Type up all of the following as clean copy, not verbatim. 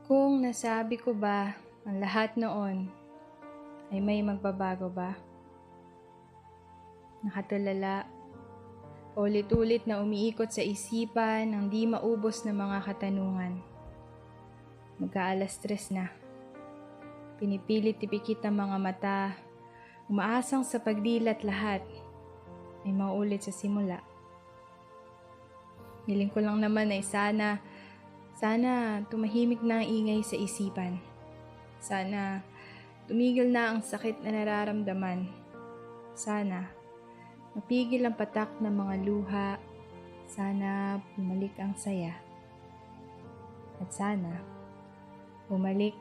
Kung nasabi ko ba ang lahat noon ay may magbabago ba? Nakatulala, ulit-ulit na umiikot sa isipan ang di maubos na mga katanungan. Magka-alas 3 na. Pinipilit ipikit ang mga mata, umaasang sa pagdilat lahat ay maulit sa simula. Hiling ko lang naman ay sana tumahimik na ang ingay sa isipan. Sana tumigil na ang sakit na nararamdaman. Sana mapigil ang patak ng mga luha. Sana bumalik ang saya. At sana bumalik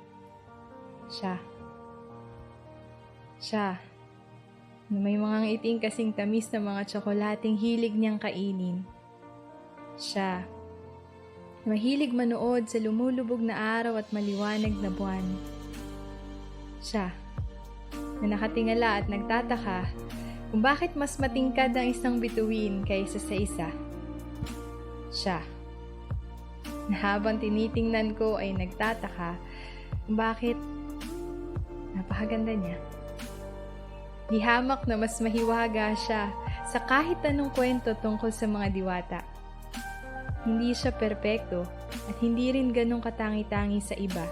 siya. Siya na may mga ngiting kasing tamis na mga tsokolating hilig niyang kainin. Siya mahilig manood sa lumulubog na araw at maliwanag na buwan. Siya na nakatingala at nagtataka kung bakit mas matingkad ang isang bituin kaysa sa isa. Siya na habang tinitingnan ko ay nagtataka kung bakit napakaganda niya. Di hamak na mas mahiwaga siya sa kahit anong kwento tungkol sa mga diwata. Hindi siya perpekto at hindi rin ganong katangi-tangi sa iba.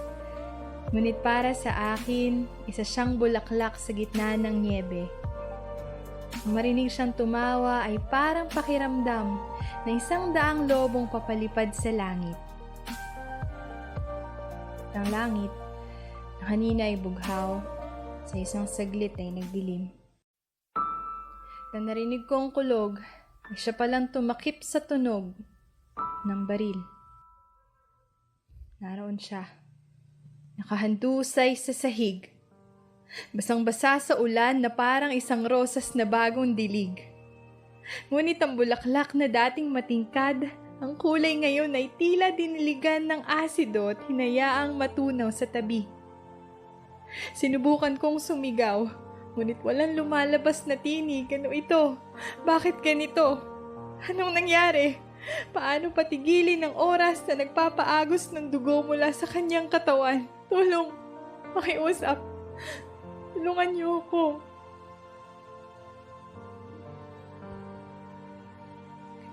Ngunit para sa akin, isa siyang bulaklak sa gitna ng niebe. Nang marinig siyang tumawa ay parang pakiramdam na 100 lobong papalipad sa langit. Ang langit na kanina ay bughaw, sa isang saglit ay nagdilim. Nang narinig kong kulog, ay siya palang tumakip sa tunog ng baril. Naroon siya, nakahandusay sa sahig, basang-basa sa ulan na parang isang rosas na bagong dilig. Ngunit ang bulaklak na dating matingkad, ang kulay ngayon ay tila diniligan ng asido at hinayaang matunaw sa tabi. Sinubukan kong sumigaw, ngunit walang lumalabas na tinig. Ano ito? Bakit ganito? Anong nangyari? Paano patigilin ang oras na nagpapaagos ng dugo mula sa kanyang katawan? Tulong! Pakiusap! Tulungan niyo ako!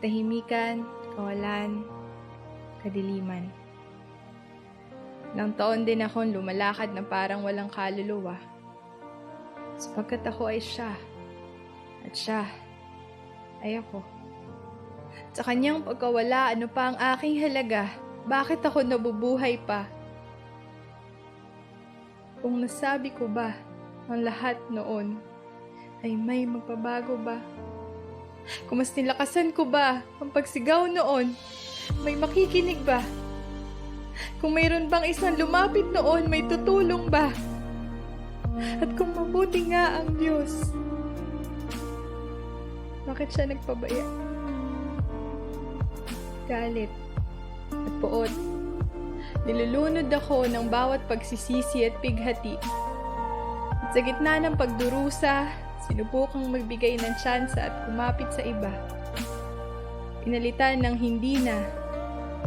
Katahimikan, kawalan, kadiliman. Ilang taon din akong lumalakad na parang walang kaluluwa. Sapagkat ako ay siya. At siya ay ako. Sa kanyang pagkawala, ano pa ang aking halaga? Bakit ako nabubuhay pa? Kung nasabi ko ba ang lahat noon, ay may magbabago ba? Kung mas nilakasan ko ba ang pagsigaw noon, may makikinig ba? Kung mayroon bang isang lumapit noon, may tutulong ba? At kung mabuti nga ang Diyos, bakit siya nagpabaya? Galit at poot. Nilulunod ako ng bawat pagsisisi at pighati. At sa gitna ng pagdurusa, sinubukang magbigay ng tsansa at kumapit sa iba. Pinalitan ng hindi na,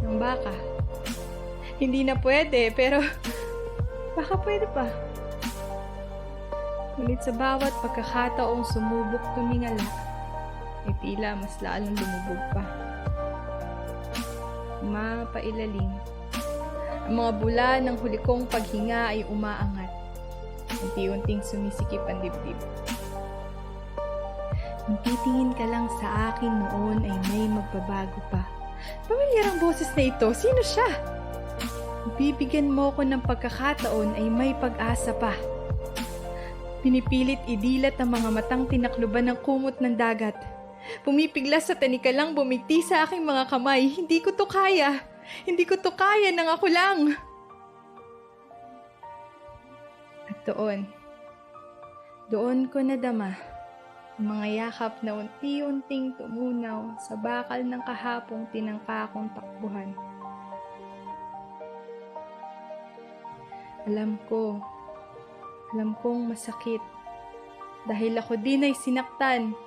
ng baka. Hindi na pwede, pero baka pwede pa. Ngunit sa bawat pagkakataong sumubok tumingala, ay tila mas lalong lumubog pa. Mapailalim. Ang mga bula ng huli kong paghinga ay umaangat. Unti-unting sumisikip ang dibdib. Kung titingin ka lang sa akin noon ay may magbabago pa. Pamilyar ang boses na ito. Sino siya? Kung bibigyan mo ko ng pagkakataon ay may pag-asa pa. Pinipilit idilat ang mga matang tinakluban ng kumot ng dagat. Pumipiglas sa tanikalang bumigti sa aking mga kamay. Hindi ko to kaya. Hindi ko to kaya nang ako lang. At doon ko nadama ang mga yakap na unti-unting tumunaw sa bakal ng kahapong tinangka kong takbuhan. Alam kong masakit dahil ako din ay sinaktan.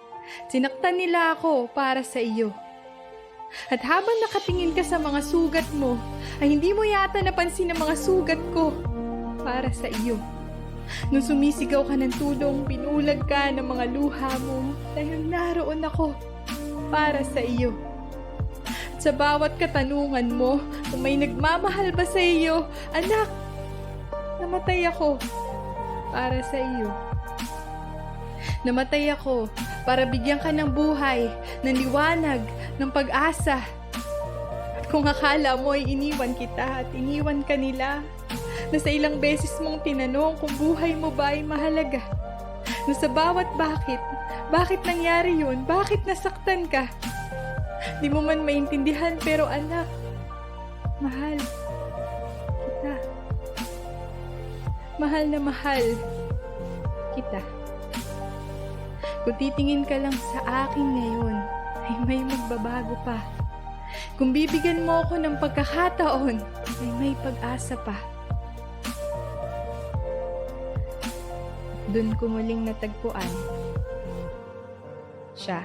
Sinaktan nila ako para sa iyo. At habang nakatingin ka sa mga sugat mo, ay hindi mo yata napansin ang mga sugat ko para sa iyo. Nung sumisigaw ka ng tulong, binulag ka ng mga luha mo dahil naroon ako para sa iyo. At sa bawat katanungan mo kung may nagmamahal ba sa iyo, anak, namatay ako para sa iyo. Namatay ako para bigyan ka ng buhay, ng liwanag, ng pag-asa. At kung akala mo ay iniwan kita at iniwan ka nila, na sa ilang beses mong tinanong kung buhay mo ba ay mahalaga, na sa bawat bakit nangyari yun, bakit nasaktan ka, di mo man maintindihan, pero anak, mahal kita. Mahal na mahal kita. Kung titingin ka lang sa akin ngayon, ay may magbabago pa. Kung bibigyan mo ako ng pagkakataon, ay may pag-asa pa. Doon ko muling natagpuan siya.